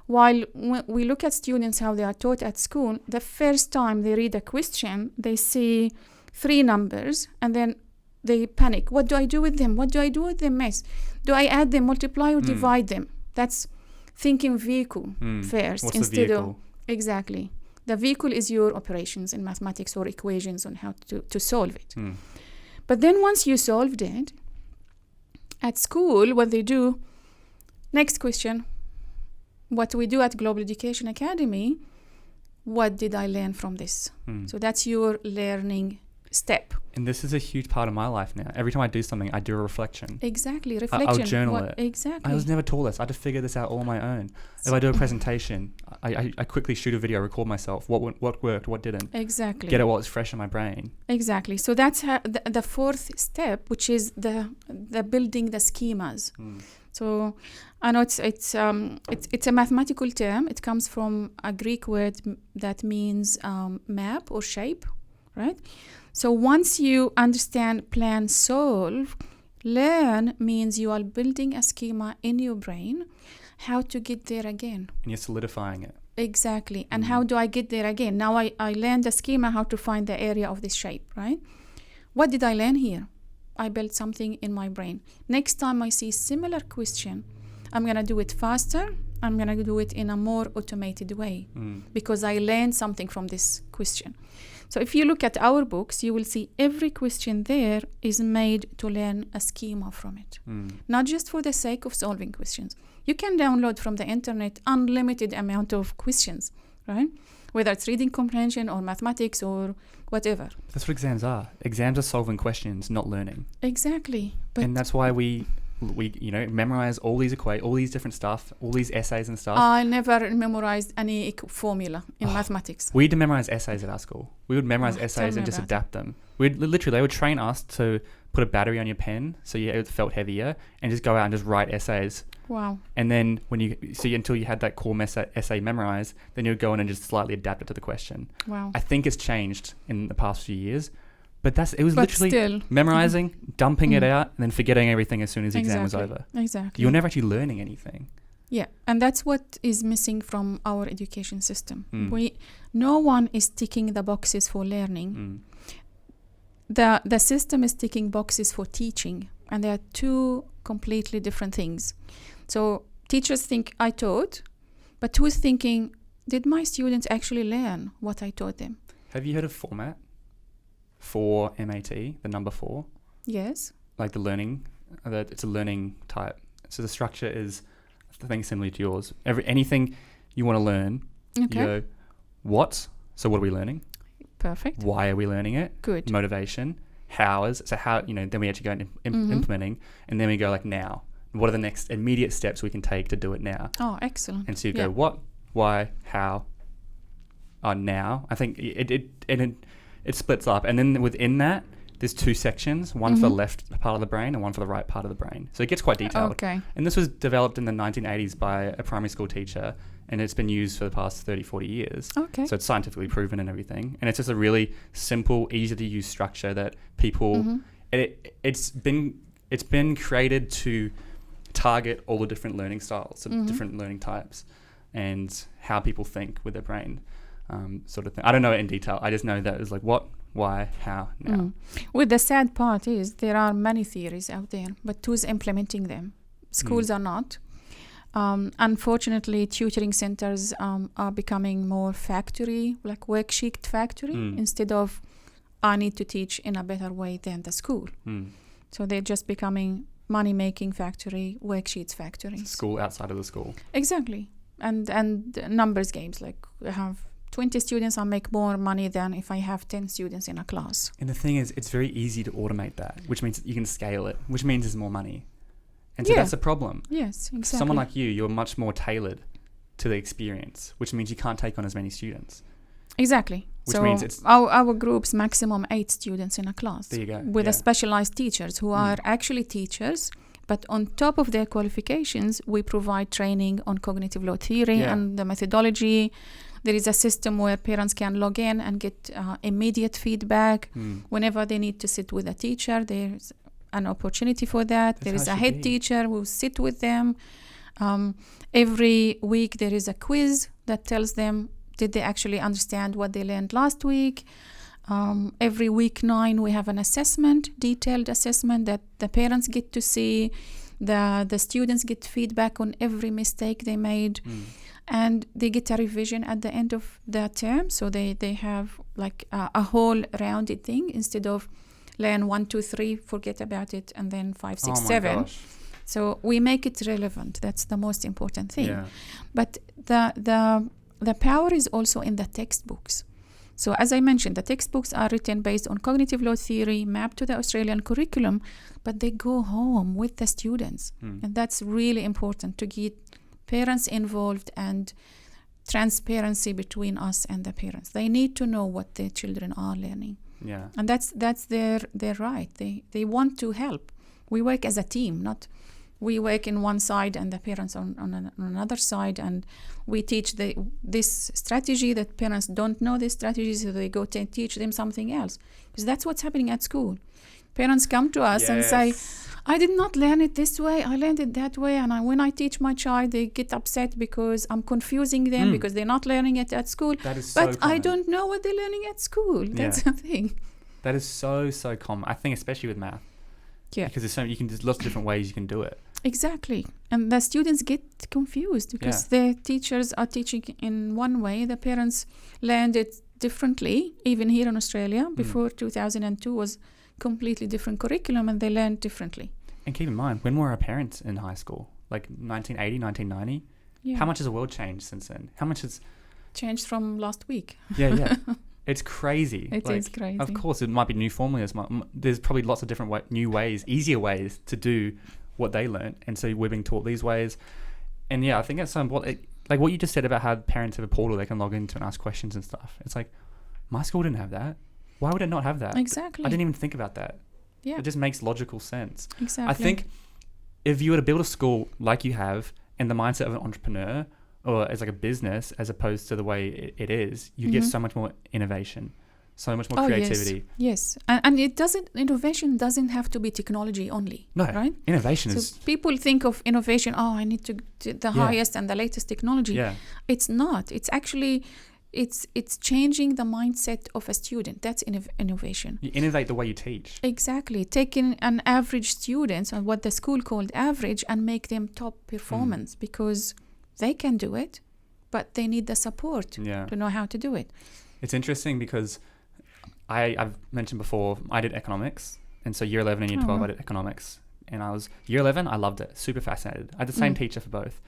While when we look at students, how they are taught at school, the first time they read a question, they see 3 numbers and then they panic. What do I do with them? What do I do with them, miss? Do I add them, multiply, or divide them? That's thinking vehicle first. What's instead the vehicle? of exactly. The vehicle is your operations in mathematics or equations on how to solve it. But then once you solved it, at school, what they do, next question, what we do at Global Education Academy, what did I learn from this? So that's your learning step. And this is a huge part of my life now. Every time I do something, I do a reflection. Exactly, reflection. I'll journal it. Exactly. I was never taught this. I had to figure this out all on my own. If I do a presentation, I quickly shoot a video, record myself. What worked, what didn't. Exactly. Get it while it's fresh in my brain. Exactly. So that's how the 4th step, which is the building the schemas. So I know it's a mathematical term. It comes from a Greek word that means map or shape, right? So once you understand, plan, solve, learn means you are building a schema in your brain, how to get there again. And you're solidifying it. Exactly. And how do I get there again? Now I learned the schema, how to find the area of this shape, right? What did I learn here? I built something in my brain. Next time I see similar question, I'm going to do it faster. I'm going to do it in a more automated way because I learned something from this question. So if you look at our books, you will see every question there is made to learn a schema from it. Not just for the sake of solving questions. You can download from the internet unlimited amount of questions, right? Whether it's reading comprehension or mathematics or whatever. That's what exams are. Exams are solving questions, not learning. Exactly. And that's why we memorize all these all these different stuff, all these essays and stuff. I never memorized any formula in mathematics. We did memorize essays at our school. We would memorize essays and just adapt them. They would train us to put a battery on your pen so it felt heavier and just go out and just write essays. Wow. And then until you had that core essay memorized, then you would go in and just slightly adapt it to the question. Wow. I think it's changed in the past few years. But it was literally still, memorizing, dumping it out, and then forgetting everything as soon as the exam was over. Exactly. You're never actually learning anything. Yeah, and that's what is missing from our education system. No one is ticking the boxes for learning. The system is ticking boxes for teaching, and they are 2 completely different things. So teachers think I taught, but who's thinking, did my students actually learn what I taught them? Have you heard of format? 4 MAT, the number 4. Yes. Like the learning, it's a learning type. So the structure is the thing similar to yours. Anything you want to learn, you go, what? So what are we learning? Perfect. Why are we learning it? Good. Motivation. Then we actually go into implementing, and then we go like now. What are the next immediate steps we can take to do it now? Oh, excellent. And so you go what, why, how, now. I think it splits up, and then within that there's 2 sections, one for the left part of the brain and one for the right part of the brain. So it gets quite detailed. Okay. And this was developed in the 1980s by a primary school teacher, and it's been used for the past 30-40 years. Okay. So it's scientifically proven and everything, and it's just a really simple, easy to use structure that people it's been created to target all the different learning styles, different learning types, and how people think with their brain. Sort of thing. I don't know it in detail. I just know that it's like what, why, how, now. Well, the sad part is there are many theories out there, but who's implementing them? Schools are not. Unfortunately, tutoring centers are becoming more factory, like worksheet factory, instead of I need to teach in a better way than the school. So they're just becoming money-making factory, worksheets factory. School outside of the school. Exactly. And numbers games, like I have 20 students, I'll make more money than if I have 10 students in a class. And the thing is, it's very easy to automate that, which means you can scale it, which means there's more money. And so that's the problem. Yes, exactly. Someone like you're much more tailored to the experience, which means you can't take on as many students. Exactly. Which so means it's our group's maximum 8 students in a class. There you go. With a specialized teachers who are actually teachers, but on top of their qualifications, we provide training on cognitive load theory and the methodology. There is a system where parents can log in and get immediate feedback whenever they need to sit with a teacher. There's an opportunity for that. There is a head teacher who sit with them. Every week there is a quiz that tells them, did they actually understand what they learned last week? Every week 9 we have an assessment, detailed assessment that the parents get to see. The students get feedback on every mistake they made. And they get a revision at the end of the term. So they have like a whole rounded thing instead of learn 1, 2, 3, forget about it, and then 5, 6, 7. Gosh. So we make it relevant. That's the most important thing. Yeah. But the power is also in the textbooks. So as I mentioned, the textbooks are written based on cognitive load theory, mapped to the Australian curriculum, but they go home with the students. And that's really important to get parents involved and transparency between us and the parents. They need to know what their children are learning. Yeah. And that's their right. They want to help. We work as a team, not we work in one side and the parents on another side, and we teach this strategy that parents don't know this strategy, so they go to teach them something else. Because that's what's happening at school. Parents come to us and say, I did not learn it this way, I learned it that way, and when I teach my child, they get upset because I'm confusing them because they're not learning it at school. That is so but common. I don't know what they're learning at school. That's the thing. That is so common. I think especially with math. Yeah. Because there's lots of different ways you can do it. Exactly. And the students get confused because the teachers are teaching in one way. The parents learned it differently. Even here in Australia, before 2002 was completely different curriculum, and they learned differently. And keep in mind, when were our parents in high school? Like 1980, 1990? Yeah. How much has the world changed since then? How much has... Changed from last week. Yeah. It's crazy. It is crazy. Of course, it might be new formulas. There's probably lots of different new ways, easier ways to do what they learned. And so we're being taught these ways. And yeah, I think that's so important. Like what you just said about how parents have a portal they can log into and ask questions and stuff. It's like, my school didn't have that. Why would it not have that? Exactly. I didn't even think about that. Yeah. It just makes logical sense. Exactly. I think if you were to build a school like you have in the mindset of an entrepreneur or as like a business as opposed to the way it is, you get so much more innovation, so much more creativity. Yes. And innovation doesn't have to be technology only. No, right? Innovation so is... people think of innovation, I need to the highest and the latest technology. Yeah. It's not. It's actually... It's changing the mindset of a student. That's innovation. You innovate the way you teach. Exactly. Taking an average student and what the school called average and make them top performance because they can do it, but they need the support to know how to do it. It's interesting because I've mentioned before, I did economics. And so year 11 and year 12, I did economics. And year 11, I loved it. Super fascinated. I had the same teacher for both.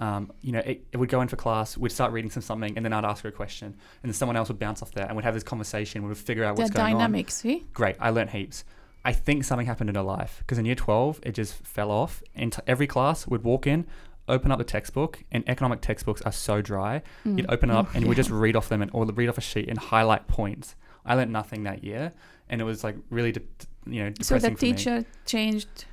It would go in for class, we'd start reading something, and then I'd ask her a question, and then someone else would bounce off that, and we'd have this conversation, we'd figure out what's going on. The dynamics, see? Great, I learnt heaps. I think something happened in her life, because in year 12, it just fell off. Every class, we'd walk in, open up the textbook, and economic textbooks are so dry. You'd open it up, and we'd just read off them, or read off a sheet and highlight points. I learnt nothing that year, and it was like really, depressing for me. So the teacher changed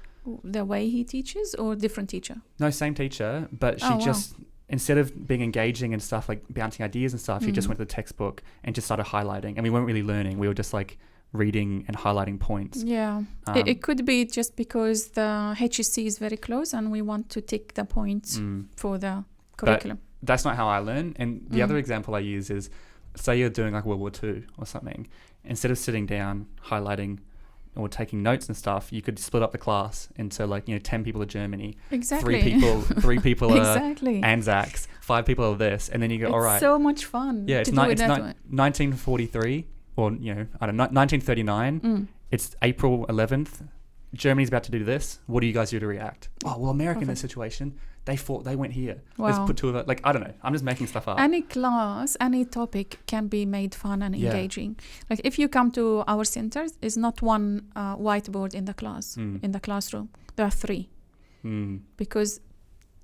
the way he teaches, or different teacher? No, same teacher, but she just, instead of being engaging and stuff, like bouncing ideas and stuff, she just went to the textbook and just started highlighting. And we weren't really learning. We were just like reading and highlighting points. Yeah. It could be just because the HSC is very close and we want to tick the points for the curriculum. But that's not how I learn. And the other example I use is, say you're doing like World War II or something. Instead of sitting down, highlighting, or taking notes and stuff, you could split up the class into 10 people are Germany, exactly. 3 people are exactly. Anzacs, 5 people are this, and then you go, all right. It's so much fun. Yeah, it's 1943 or 1939. It's April 11th. Germany's about to do this. What do you guys do to react? Oh, well, America in this situation, they fought, they went here. Wow. Let's put two of it. I don't know. I'm just making stuff up. Any class, any topic can be made fun and engaging. Like if you come to our centers, it's not one whiteboard in the class, in the classroom. There are 3. Because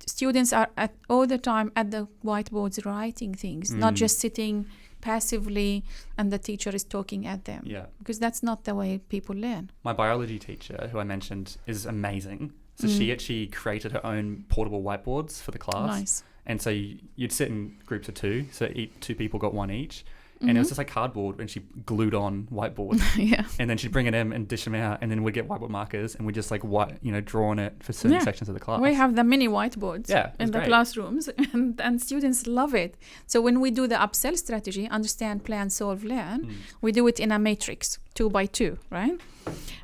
students are all the time at the whiteboards writing things, not just sitting passively and the teacher is talking at them. Yeah. Because that's not the way people learn. My biology teacher, who I mentioned, is amazing. So she actually created her own portable whiteboards for the class. Nice. And so you'd sit in groups of 2. So 2 people got one each. and it was just like cardboard, and she glued on whiteboard. Yeah. And then she'd bring it in and dish them out, and then we'd get whiteboard markers, and we'd just like draw on it for certain sections of the class. We have the mini whiteboards in the great. classrooms, and students love it. So when we do the upsell strategy, understand, plan, solve, learn, we do it in a matrix, 2 by 2, right?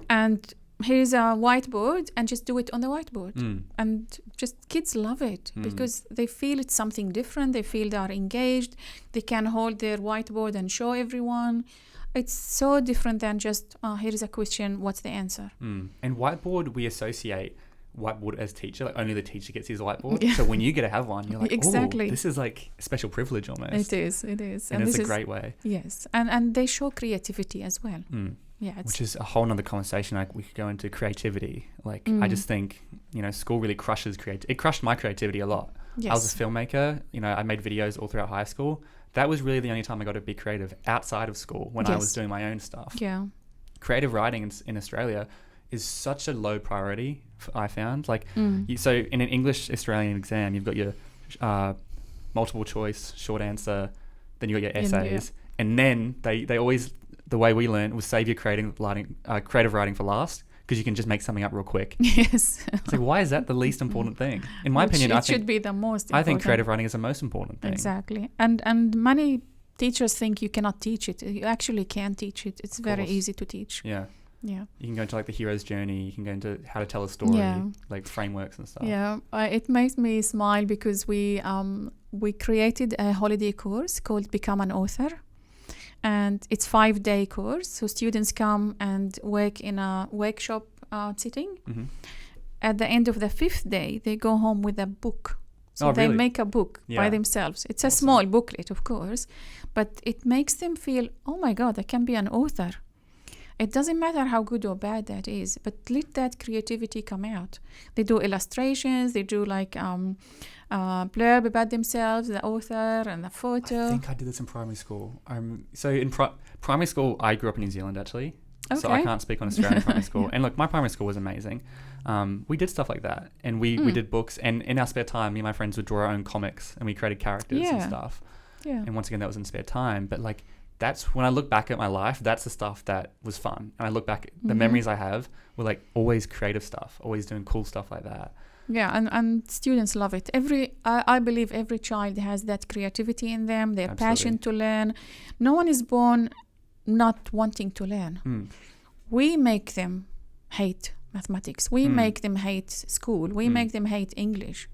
And here's a whiteboard, and just do it on the whiteboard. And just kids love it because they feel it's something different. They feel they are engaged. They can hold their whiteboard and show everyone. It's so different than just, here's a question, what's the answer? And whiteboard, we associate whiteboard as teacher, like only the teacher gets his whiteboard. So when you get to have one, you're like, exactly. This is like a special privilege almost. It is. And it's a great way. Yes. And they show creativity as well. Yeah, which is a whole nother conversation. Like we could go into creativity. Like I just think, school really crushes it crushed my creativity a lot. Yes. I was a filmmaker, I made videos all throughout high school. That was really the only time I got to be creative outside of school when I was doing my own stuff. Yeah. Creative writing in Australia is such a low priority, I found. Like, so in an English Australian exam, you've got your multiple choice, short answer, then you got your essays. And then they always, the way we learned was save your creative writing for last, because you can just make something up real quick. Yes. It's like, why is that the least important thing? In my opinion, it should be the most important. I think creative writing is the most important thing. Exactly. And many teachers think you cannot teach it. You actually can teach it. It's very easy to teach. Yeah. Yeah. You can go into like the hero's journey. You can go into how to tell a story, like frameworks and stuff. Yeah. It makes me smile because we created a holiday course called Become an Author. And it's 5-day course. So students come and work in a workshop setting. At the end of the 5th day, they go home with a book. So they make a book by themselves. It's a small booklet, of course, but it makes them feel, oh my God, I can be an author. It doesn't matter how good or bad that is, but let that creativity come out. They do illustrations, they do like blurb about themselves, the author and the photo. I think I did this in primary school. So in primary school, I grew up in New Zealand actually. Okay. So I can't speak on Australian primary school. And look, my primary school was amazing. We did stuff like that. And we did books. And in our spare time, me and my friends would draw our own comics and we created characters and stuff. Yeah. And once again, that was in spare time. But like, that's when I look back at my life, that's the stuff that was fun. And I look back, the memories I have were like always creative stuff, always doing cool stuff like that. Yeah, and students love it. I believe every child has that creativity in them, their passion to learn. No one is born not wanting to learn. We make them hate mathematics. We make them hate school. We make them hate English.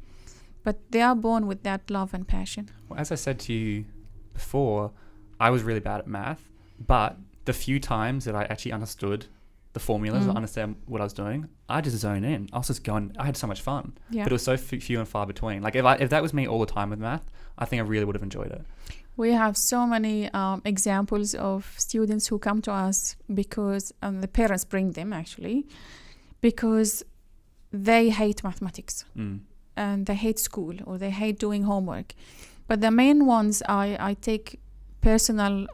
But they are born with that love and passion. Well, as I said to you before, I was really bad at math, but the few times that I actually understood the formulas, understand what I was doing, I just zone in. I was just going, I had so much fun. Yeah. But it was so few and far between. Like if that was me all the time with math, I think I really would have enjoyed it. We have so many examples of students who come to us because the parents bring them actually because they hate mathematics and they hate school or they hate doing homework. But the main ones I take personal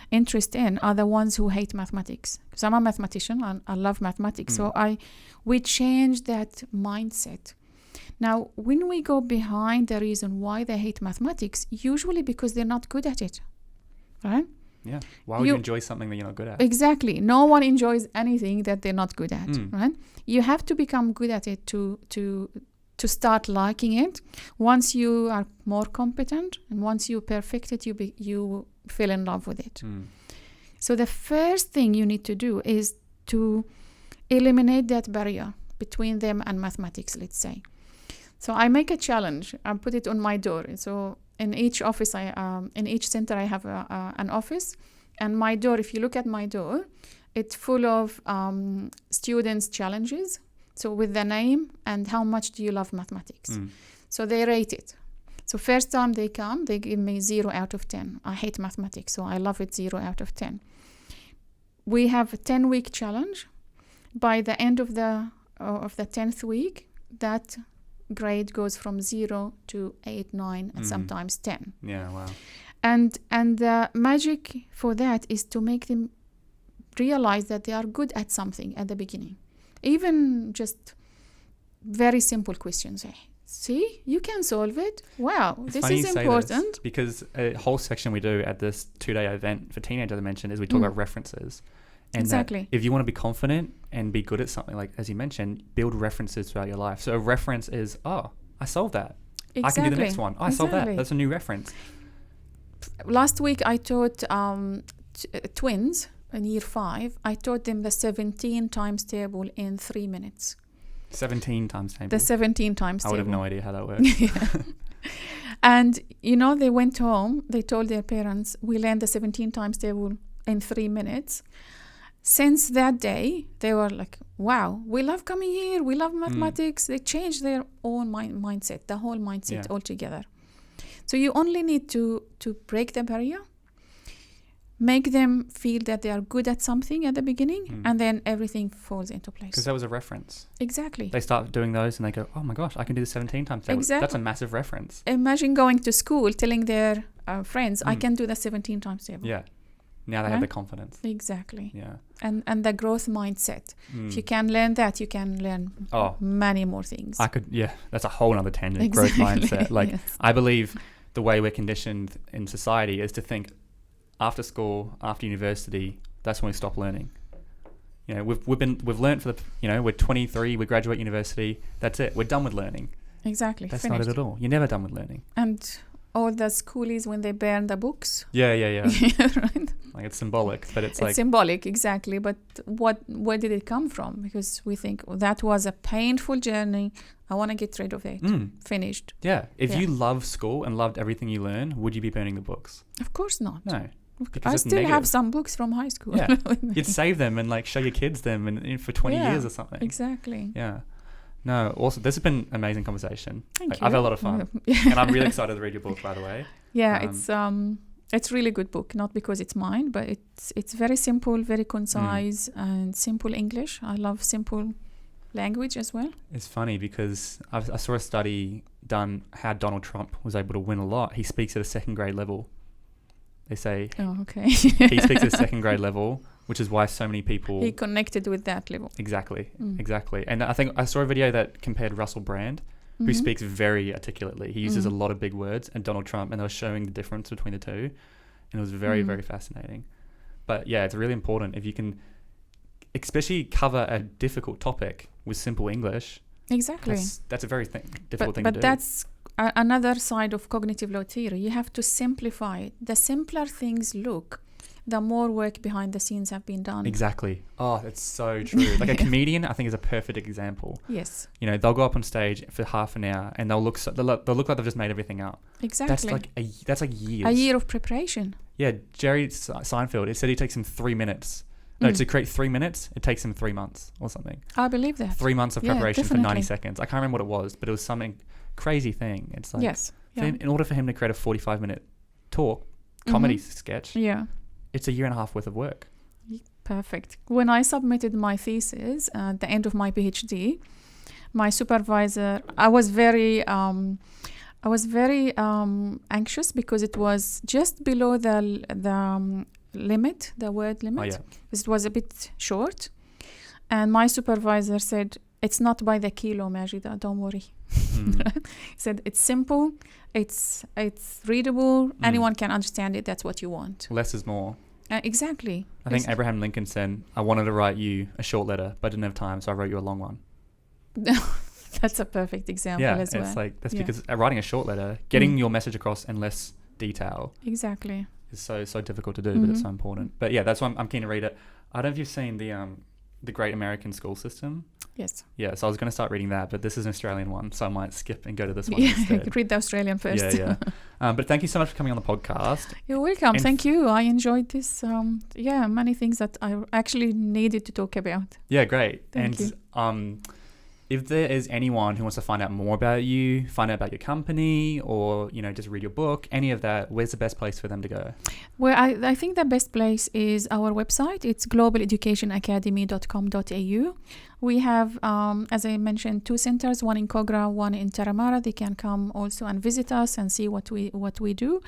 interest in are the ones who hate mathematics. Because I'm a mathematician and I love mathematics. So we change that mindset. Now, when we go behind the reason why they hate mathematics, usually because they're not good at it, right? Yeah. Why would you enjoy something that you're not good at? Exactly. No one enjoys anything that they're not good at, right? You have to become good at it to start liking it. Once you are more competent and once you perfect it, you fell in love with it. So the first thing you need to do is to eliminate that barrier between them and mathematics, let's say. So I make a challenge. I put it on my door. So in each office, in each center, I have an office. And my door, if you look at my door, it's full of students' challenges. So with the name and how much do you love mathematics. So they rate it. So first time they come, they give me 0 out of 10. I hate mathematics, so I love it 0 out of 10. We have a 10-week challenge. By the end of the 10th week, that grade goes from 0 to 8, 9, and sometimes 10. Yeah, wow. And the magic for that is to make them realize that they are good at something at the beginning. Even just very simple questions. See, you can solve it. Wow, It's this funny is you say important. this, because a whole section we do at this 2-day event for teenagers, I mentioned, is we talk about references. And Exactly. that if you want to be confident and be good at something, like as you mentioned, build references throughout your life. So a reference is, oh, I solved that. Exactly. I can do the next one. Oh, I solved that. Exactly. That's a new reference. Last week I taught twins in year 5. I taught them the 17 times table in 3 minutes. 17 times table. The 17 times I table. would have no idea how that works. And, they went home. They told their parents, we learned the 17 times table in 3 minutes. Since that day, they were like, wow, we love coming here. We love mathematics. They changed their own mindset, the whole mindset altogether. So you only need to break the barrier, make them feel that they are good at something at the beginning, and then everything falls into place. Because that was a reference. Exactly. They start doing those and they go, oh my gosh, I can do the 17 times table. Exactly. That's a massive reference. Imagine going to school telling their friends, I can do the 17 times table. Yeah. Now they have the confidence. Exactly. Yeah. And the growth mindset. If you can learn that, you can learn many more things. That's a whole other tangent, Exactly. growth mindset. Like, Yes. I believe the way we're conditioned in society is to think after school, after university, that's when we stop learning. We've learned for we're 23, we graduate university, that's it. We're done with learning. Exactly. That's Finished. not it at all. You're never done with learning. And all the schoolies, when they burn the books. Yeah. Right? Like, it's symbolic, but it's like... symbolic, exactly. But where did it come from? Because we think that was a painful journey. I want to get rid of it. Finished. Yeah. If you love school and loved everything you learn, would you be burning the books? Of course not. No. I it's still have negative. some books from high school. Yeah. You'd save them and show your kids them for 20 years or something. Exactly. Yeah. No, also, this has been an amazing conversation. Thank you. I've had a lot of fun. And I'm really excited to read your book, by the way. Yeah, it's really good book, not because it's mine, but it's very simple, very concise, and simple English. I love simple language as well. It's funny because I saw a study done how Donald Trump was able to win a lot. He speaks at a second grade level. They say he speaks at a second grade level, which is why so many people... He connected with that level. Exactly. And I think I saw a video that compared Russell Brand, who speaks very articulately. He uses a lot of big words, and Donald Trump, and they were showing the difference between the two. And it was very, very fascinating. But yeah, it's really important if you can especially cover a difficult topic with simple English. Exactly. That's a very difficult thing to do. But that's another side of cognitive load theory. You have to simplify it. The simpler things look, the more work behind the scenes have been done. Exactly. Oh, that's so true. Like a comedian, I think, is a perfect example. Yes. They'll go up on stage for half an hour and they'll look like they've just made everything up. Exactly. That's like years. A year of preparation. Yeah, Jerry Seinfeld, it said it takes him 3 minutes. No, to create 3 minutes, it takes him 3 months or something. I believe that. 3 months of preparation for 90 definitely. seconds. I can't remember what it was, but it was something crazy thing. It's like, yes. Yeah. in order for him to create a 45-minute comedy sketch, it's a year and a half worth of work. Perfect. When I submitted my thesis at the end of my PhD, my supervisor, I was very anxious because it was just below the limit, the word limit. Oh, yeah. It was a bit short. And my supervisor said, it's not by the kilo, Majeda, don't worry. He said, it's simple, it's readable, anyone can understand it, that's what you want. Less is more. Exactly. I think Abraham Lincoln said, I wanted to write you a short letter, but I didn't have time, so I wrote you a long one. That's a perfect example as well. Yeah, it's like, that's because writing a short letter, getting your message across in less detail. Exactly. Is so difficult to do, but it's so important. But yeah, that's why I'm keen to read it. I don't know if you've seen the Great American School System. Yes. Yeah, so I was going to start reading that, but this is an Australian one, so I might skip and go to this one instead. Read the Australian first. Yeah. But thank you so much for coming on the podcast. You're welcome. Thank you. I enjoyed this. Many things that I actually needed to talk about. Yeah, great. Thank you. If there is anyone who wants to find out more about you, find out about your company, or just read your book, any of that, where's the best place for them to go? Well, I think the best place is our website. It's globaleducationacademy.com.au. We have, as I mentioned, 2 centers, one in Kogra, one in Taramara. They can come also and visit us and see what we do,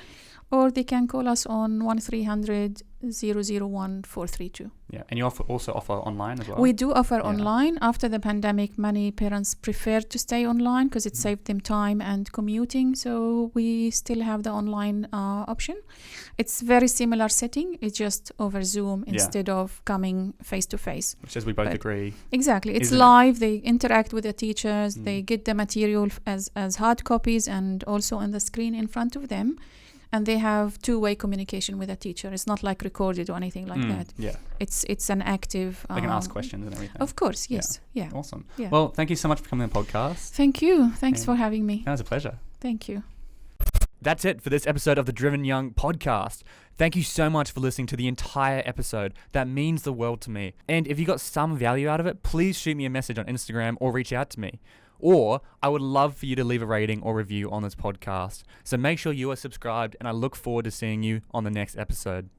or they can call us on 1300 001432. Yeah, and you also offer online as well? We do offer online. After the pandemic, many parents preferred to stay online because it saved them time and commuting. So we still have the online option. It's very similar setting. It's just over Zoom instead of coming face to face. Which, as we both agree. Exactly. It's Isn't live. They interact with the teachers. They get the material as hard copies and also on the screen in front of them. And they have two-way communication with a teacher. It's not like recorded or anything like that. Yeah. It's an active... They can ask questions and everything. Of course, yes. Yeah. Awesome. Yeah. Well, thank you so much for coming on the podcast. Thank you. Thanks for having me. That was a pleasure. Thank you. That's it for this episode of the Driven Young podcast. Thank you so much for listening to the entire episode. That means the world to me. And if you got some value out of it, please shoot me a message on Instagram or reach out to me. Or I would love for you to leave a rating or review on this podcast. So make sure you are subscribed, and I look forward to seeing you on the next episode.